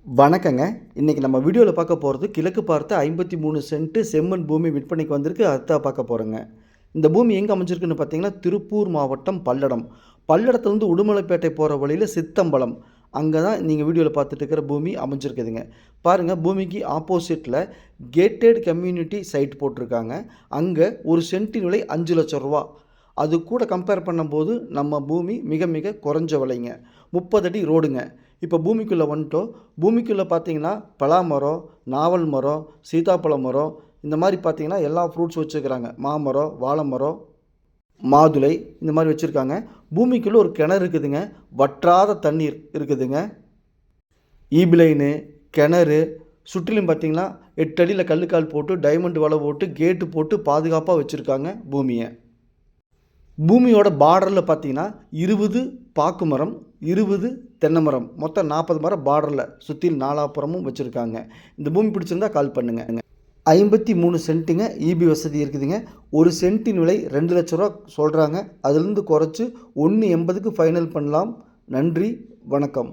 வணக்கங்க. இன்னைக்கு நம்ம வீடியோல பார்க்க போறது கிழக்கு பார்த்த 53 சென்ட் செம்மண் பூமி விற்பனைக்கு வந்திருக்கு. அதான் பார்க்க போறோங்க. இந்த பூமி எங்க அமைஞ்சிருக்குன்னு பார்த்தீங்கன்னா, திருப்பூர் மாவட்டம் பல்லடம். பல்லடத்துலேருந்து உடுமலைப்பேட்டை போற வழியில சித்தம்பலம். அங்க தான் நீங்க வீடியோல பார்த்துட்டு இருக்கிற பூமி அமைஞ்சிருக்குதுங்க. பாருங்க, பூமிக்கு ஆப்போசிட்ல கேட்டட் கம்யூனிட்டி சைட் போட்டிருக்காங்க. அங்க ஒரு சென்ட்டின் விலை ரூ. 5,00,000. அது கூட கம்பேர் பண்ணும்போது நம்ம பூமி மிக மிக குறைஞ்ச விலைங்க. 30 அடி ரோடுங்க. இப்போ பூமிக்குள்ளே வந்துட்டோம். பூமிக்குள்ளே பார்த்தீங்கன்னா பலா மரம், நாவல் மரம், சீதாப்பழ மரம், இந்த மாதிரி பார்த்தீங்கன்னா எல்லா ஃப்ரூட்ஸ் வச்சுருக்கிறாங்க. மாமரம், வாழை மரம், மாதுளை, இந்த மாதிரி வச்சுருக்காங்க. பூமிக்குள்ளே ஒரு கிணறு இருக்குதுங்க. வற்றாத தண்ணீர் இருக்குதுங்க. ஈபி லைனு, கிணறு, சுற்றிலும் பார்த்தீங்கன்னா 8 அடியில் கல்லுக்கால் போட்டு டைமண்ட் வலை போட்டு கேட்டு போட்டு பாதுகாப்பாக வச்சுருக்காங்க பூமியை. பூமியோட பார்டரில் பார்த்தீங்கன்னா 20 பாக்கு மரம், 20 தென்னை மரம், மொத்தம் 40 மரம் பார்டரில் சுற்றிலும் நாலாப்புறமும் வச்சுருக்காங்க. இந்த பூமி பிடிச்சிருந்தா கால் பண்ணுங்க. 53 சென்ட்டுங்க. ஈபி வசதி இருக்குதுங்க. ஒரு சென்ட்டின் விலை ரூ. 2,00,000 சொல்கிறாங்க. அதுலேருந்து குறைச்சி 1,80க்கு ஃபைனல் பண்ணலாம். நன்றி, வணக்கம்.